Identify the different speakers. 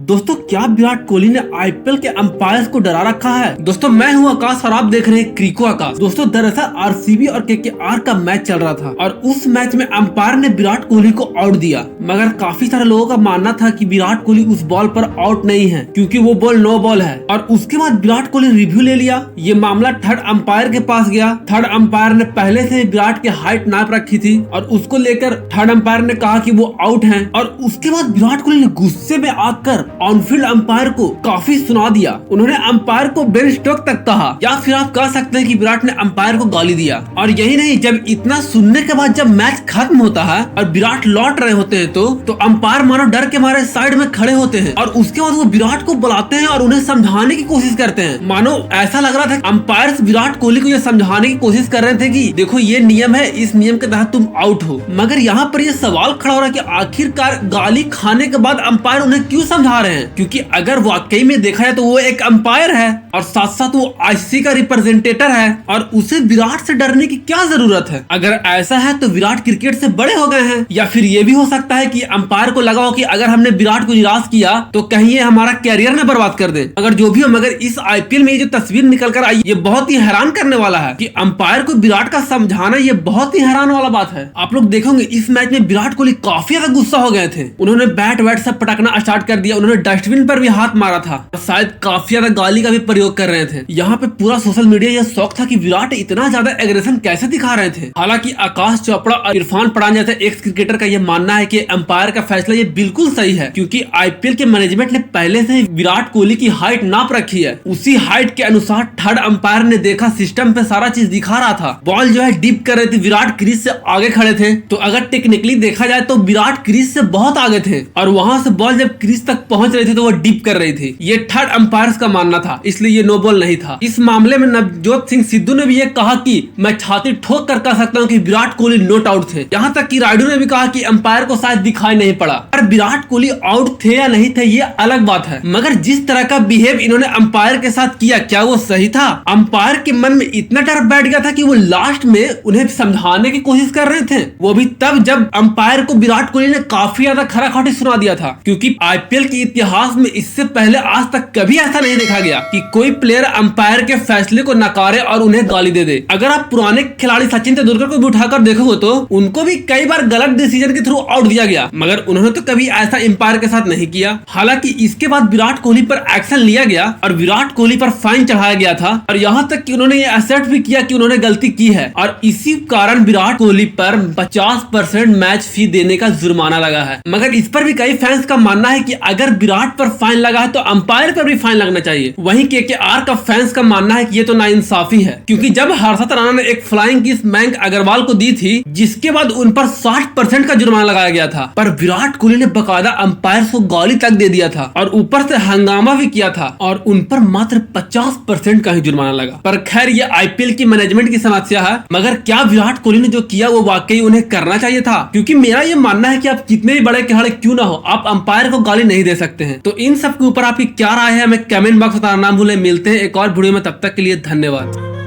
Speaker 1: दोस्तों क्या विराट कोहली ने आईपीएल के अंपायर्स को डरा रखा है। दोस्तों मैं हूं आकाश और आप देख रहे हैं क्रिको आकाश। दोस्तों दरअसल आरसीबी और केकेआर का मैच चल रहा था और उस मैच में अंपायर ने विराट कोहली को आउट दिया, मगर काफी सारे लोगों का मानना था कि विराट कोहली उस बॉल पर आउट नहीं है क्योंकि वो बॉल नो बॉल है। और उसके बाद विराट कोहली रिव्यू ले लिया। ये मामला थर्ड अंपायर के पास गया। थर्ड अंपायर ने पहले से विराट की हाइट नाप रखी थी और उसको लेकर थर्ड अंपायर ने कहा कि वो आउट है। और उसके बाद विराट कोहली ने गुस्से में आकर ऑनफील्ड अंपायर को काफी सुना दिया। उन्होंने अंपायर को बेन स्टोक तक कहा, या फिर आप कह सकते हैं कि विराट ने अंपायर को गाली दिया। और यही नहीं, जब इतना सुनने के बाद जब मैच खत्म होता है और विराट लौट रहे होते हैं तो अंपायर मानो डर के मारे साइड में खड़े होते हैं और उसके बाद वो विराट को बुलाते हैं और उन्हें समझाने की कोशिश करते हैं। मानो ऐसा लग रहा था अंपायर विराट कोहली को ये समझाने की कोशिश कर रहे थे कि देखो ये नियम है, इस नियम के तहत तुम आउट हो। मगर यहाँ पर ये सवाल खड़ा हो रहा है कि आखिरकार गाली खाने के बाद अंपायर उन्हें क्यों समझा रहे हैं, क्योंकि अगर वाकई में देखा जाए तो वो एक अंपायर है और साथ साथ वो आईसीसी का रिप्रेजेंटेटिव है और उसे विराट से डरने की क्या जरूरत है। अगर ऐसा है तो विराट क्रिकेट से बड़े हो गए हैं, या फिर ये भी हो सकता है कि अंपायर को लगा हो कि अगर हमने विराट को निराश किया तो कहीं ये हमारा कैरियर न बर्बाद कर दे। अगर जो भी हो, मगर इस आईपीएल में ये जो तस्वीर निकल कर आई ये बहुत ही हैरान करने वाला है कि अंपायर को विराट का समझाना ये बहुत ही हैरान वाला बात है। आप लोग देखोगे इस मैच में विराट कोहली काफी ज्यादा गुस्सा हो गए थे। उन्होंने बैट वैट सब पटकना स्टार्ट कर दिया। उन्होंने डस्टबिन पर भी हाथ मारा था और शायद काफी ज्यादा गाली का भी प्रयोग कर रहे थे। यहाँ पे पूरा सोशल मीडिया ये शौक था कि विराट इतना ज्यादा एग्रेशन कैसे दिखा रहे थे। हालांकि आकाश चोपड़ा और इरफान पठान जैसे एक्स क्रिकेटर का ये मानना है कि अंपायर का फैसला ये बिल्कुल सही है, क्योंकि आईपीएल के मैनेजमेंट ने पहले से ही विराट कोहली की हाइट नाप रखी है। उसी हाइट के अनुसार थर्ड अंपायर ने देखा, सिस्टम पे सारा चीज दिखा रहा था। बॉल जो है डीप कर रही थी, विराट क्रीज से आगे खड़े थे, तो अगर टेक्निकली देखा जाए तो विराट क्रीज से बहुत आगे थे और वहां से बॉल जब क्रीज तक पहुंच रही थी तो वो डीप कर रही थी। ये थर्ड अंपायर का मानना था, इसलिए ये नो बॉल नहीं था। इस मामले में नवजोत सिंह सिद्धू ने भी ये कहा कि मैं छाती ठोक कर कह सकता हूँ कि विराट कोहली नॉट आउट थे। यहाँ तक कि रायडू ने भी कहा कि अंपायर को शायद दिखाई नहीं पड़ा। पर विराट कोहली आउट थे या नहीं थे ये अलग बात है, मगर जिस तरह का बिहेव इन्होंने अंपायर के साथ किया, क्या वो सही था? अंपायर के मन में इतना डर बैठ गया था कि वो लास्ट में उन्हें समझाने की कोशिश कर रहे थे, वो भी तब जब अंपायर को विराट कोहली ने काफी ज्यादा खरा खाटी सुना दिया था। क्योंकि आईपीएल के इतिहास में इससे पहले आज तक कभी ऐसा नहीं देखा गया कि कोई प्लेयर अंपायर के फैसले को नकारे और उन्हें गाली दे दे। अगर आप पुराने खिलाड़ी सचिन तेंदुलकर को भी उठाकर देखोगे तो उनको भी कई बार गलत डिसीजन के थ्रू आउट दिया गया, मगर उन्होंने तो कभी ऐसा अंपायर के साथ नहीं किया। हालांकि इसके बाद विराट कोहली पर एक्शन लिया गया और विराट कोहली पर फाइन चढ़ाया गया था और यहाँ तक कि उन्होंने ये एक्सेप्ट भी किया कि उन्होंने गलती की है और इसी कारण विराट कोहली पर 50% मैच फी देने का जुर्माना लगा है। मगर इस पर भी कई फैंस का मानना है कि अगर विराट पर फाइन लगा है तो अंपायर पर भी फाइन लगना चाहिए। वहीं केकेआर का फैंस का मानना है कि ये तो नाइंसाफी है, क्योंकि जब हर्षद राणा ने एक फ्लाइंग किस मयंक अग्रवाल को दी थी जिसके बाद उन पर 60% का जुर्माना लगाया गया था, पर विराट कोहली ने बकायदा अंपायर को गाली तक दे दिया था और ऊपर से हंगामा भी किया था और उन पर मात्र 50% का ही जुर्माना लगा। पर खैर ये आईपीएल की मैनेजमेंट की समस्या है, मगर क्या विराट कोहली ने जो किया वो वाकई उन्हें करना चाहिए था? क्योंकि मेरा ये मानना है कि आप कितने भी बड़े खिलाड़ी क्यों ना हो, आप अंपायर को गाली नहीं दे सकते हैं। तो इन सब के ऊपर आपकी क्या राय है हमें कमेंट बॉक्स में बताना ना भूलें। मिलते हैं एक और वीडियो में, तब तक के लिए धन्यवाद।